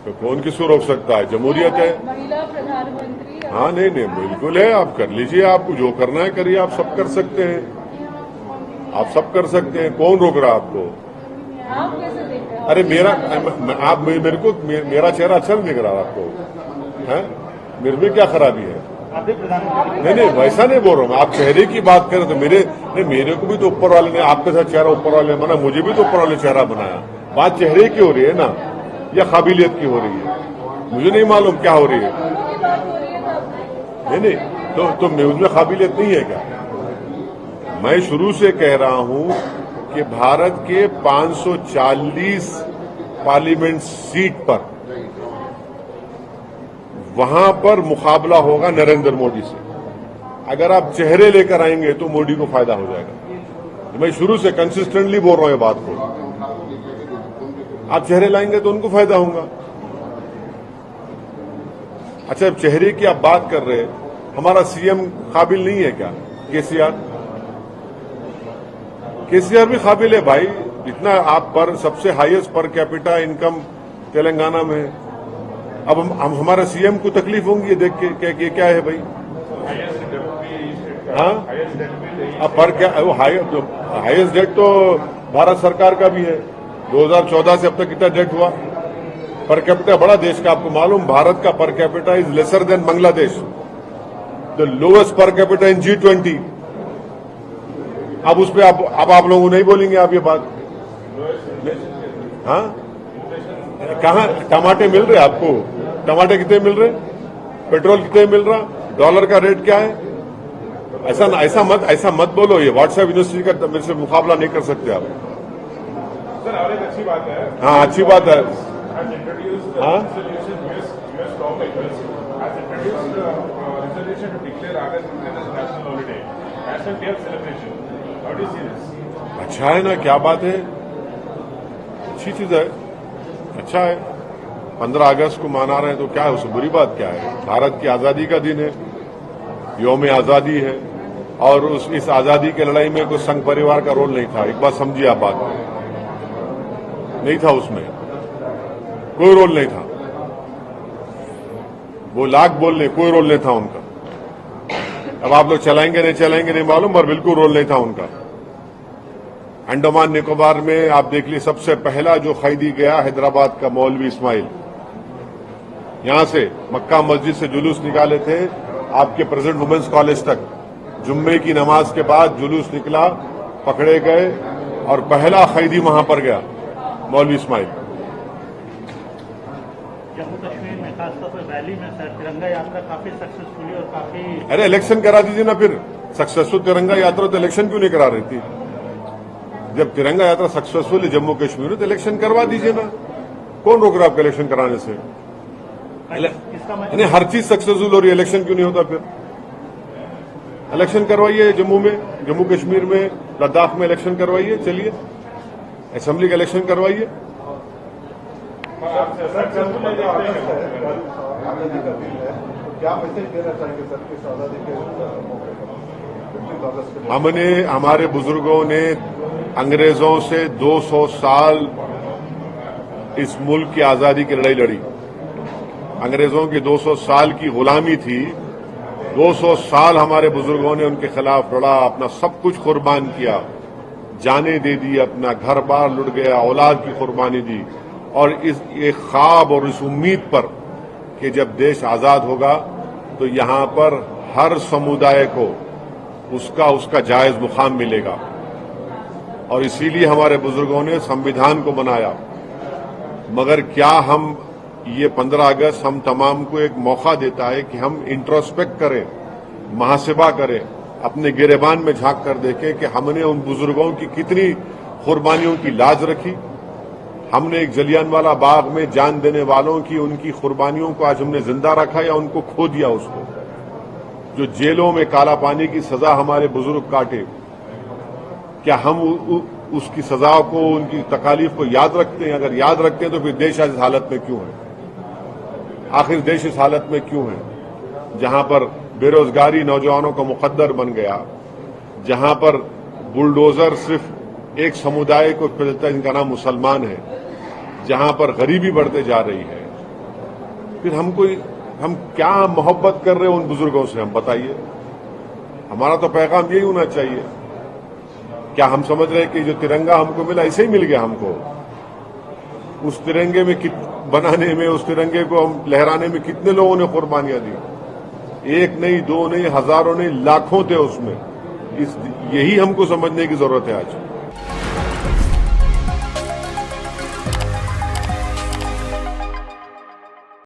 तो कौन किसको रोक सकता है? जमहूरियत है। महिला प्रधानमंत्री। हाँ, नहीं नहीं, बिल्कुल है। आप कर लीजिए, आपको जो करना है करिए। आप सब कर सकते हैं, आप सब कर सकते हैं। कौन रोक रहा है आपको? आप कैसे देखते हैं? अरे आप मेरे को मेरा चेहरा अच्छा नहीं दिख रहा आपको? है मेरे में क्या खराबी है? नहीं नहीं, वैसा नहीं बोल रहा हूँ। आप चेहरे की बात करें तो मेरे को भी तो ऊपर वाले ने आपके साथ चेहरा ऊपर वाले ने बना, मुझे भी तो ऊपर वाले चेहरा बनाया। बात चेहरे की हो रही है ना, या काबिलियत की हो रही है? मुझे नहीं मालूम क्या हो रही है। नहीं नहीं, तो उसमें काबिलियत नहीं है क्या? मैं शुरू से कह रहा हूं कि भारत के 540 पार्लियामेंट सीट पर वहां पर मुकाबला होगा नरेंद्र मोदी से। अगर आप चेहरे लेकर आएंगे तो मोदी को फायदा हो जाएगा। मैं शुरू से कंसिस्टेंटली बोल रहा हूं ये बात को। आप चेहरे लाएंगे तो उनको फायदा होगा। अच्छा, अब चेहरे की आप बात कर रहे हैं, हमारा सीएम काबिल नहीं है क्या? केसीआर भी काबिल है भाई। इतना आप पर सबसे highest per capita income Telangana में है। अब हम हमारा सीएम को तकलीफ होंगी ये देख के क्या है भाई? हाँ, अब पर क्या वो हाईएस्ट डेट तो भारत सरकार का भी है। 2014 से अब तक कितना डेट हुआ? पर कैपिटा बड़ा देश का आपको मालूम, भारत का per capita is lesser than Bangladesh, the lowest per capita in G20। अब उस पर अब आप लोगों नहीं बोलेंगे आप ये बात? हाँ, कहाँ टमाटे मिल रहे आपको? टमाटे कितने मिल रहे? पेट्रोल कितने मिल रहा? डॉलर का रेट क्या है? ऐसा मत बोलो। ये व्हाट्सएप यूनिवर्सिटी का मेरे से मुकाबला नहीं कर सकते आप। सर, और एक अच्छी बात है। हाँ, अच्छी बात है। हाँ, अच्छा है ना, क्या बात है? अच्छी चीज है, अच्छा है। 15 अगस्त को मना रहे हैं तो क्या है उसमें बुरी बात क्या है? भारत की आजादी का दिन है, यौम आजादी है, और इस आजादी की लड़ाई में कोई संघ परिवार का रोल नहीं था। एक बात समझिए आप, बात नहीं था, उसमें कोई रोल नहीं था। वो लाख बोल ले, कोई रोल नहीं था उनका। अब आप लोग चलाएंगे नहीं मालूम, पर बिल्कुल रोल नहीं था उनका। अंडमान निकोबार में आप देख लीजिए, सबसे पहला जो खैदी गया हैदराबाद का मौलवी इस्माइल, यहां से मक्का मस्जिद से जुलूस निकाले थे आपके प्रेसिडेंट वुमेन्स कॉलेज तक। जुम्मे की नमाज के बाद जुलूस निकला, पकड़े गए और पहला खैदी वहां पर गया मौलवी इस्माइल। जम्मू कश्मीर में खासतौर पर वैली में सर तिरंगा यात्रा काफी सक्सेसफुली और काफी। अरे इलेक्शन करा दीजिए ना फिर। सक्सेसफुल तिरंगा यात्रा तो इलेक्शन क्यों नहीं करा रही थी? जब तिरंगा यात्रा सक्सेसफुल है जम्मू कश्मीर में तो इलेक्शन करवा दीजिए ना। कौन रोक रहा है आपका इलेक्शन कराने से? यानी हर चीज सक्सेसफुल हो रही है, इलेक्शन क्यों नहीं होता फिर? इलेक्शन करवाइए जम्मू में, जम्मू कश्मीर में, लद्दाख में इलेक्शन करवाइए। चलिए, असेंबली का इलेक्शन करवाइए। क्या मैसेज देना चाहेंगे सर की आजादी के मौके पर? हमने, हमारे बुजुर्गों ने अंग्रेजों से 200 साल इस मुल्क की आजादी की लड़ाई लड़ी। अंग्रेजों की 200 साल की गुलामी थी। 200 साल हमारे बुजुर्गों ने उनके खिलाफ लड़ा, अपना सब कुछ कुर्बान किया, जाने दे दी, अपना घर बार लुट गया, औलाद की कुर्बानी दी, और इस एक ख्वाब और इस उम्मीद पर कि जब देश आजाद होगा तो यहां पर हर समुदाय को उसका जायज मुकाम मिलेगा। और इसीलिए हमारे बुजुर्गों ने संविधान को बनाया। मगर क्या हम ये 15 अगस्त हम तमाम को एक मौका देता है कि हम इंट्रोस्पेक्ट करें, मुहासिबा करें, अपने गिरेबान में झांक कर देखें कि हमने उन बुजुर्गों की कितनी कुर्बानियों की लाज रखी। हमने एक जलियांवाला बाग में जान देने वालों की उनकी कुर्बानियों को आज हमने जिंदा रखा या उनको खो दिया उसको। जो जेलों में काला पानी की सजा हमारे बुजुर्ग काटे, क्या हम उसकी सजा को, उनकी तकालीफ को याद रखते हैं? अगर याद रखते हैं तो फिर देश आज इस हालत में क्यों है? आखिर देश इस हालत में क्यों है जहां पर बेरोजगारी नौजवानों का मुकद्दर बन गया, जहां पर बुलडोजर सिर्फ एक समुदाय को चलता है जिनका नाम मुसलमान है, जहां पर गरीबी बढ़ते जा रही है, फिर हम क्या मोहब्बत कर रहे हैं उन बुजुर्गों से, हम बताइए। हमारा तो पैगाम यही होना चाहिए। क्या हम समझ रहे हैं कि जो तिरंगा हमको मिला ऐसे ही मिल गया हमको? उस तिरंगे में बनाने में, उस तिरंगे को हम लहराने में कितने लोगों ने कुर्बानियां दी? एक नहीं, दो नहीं, हजारों नहीं, लाखों थे उसमें। यही हमको समझने की जरूरत है आज।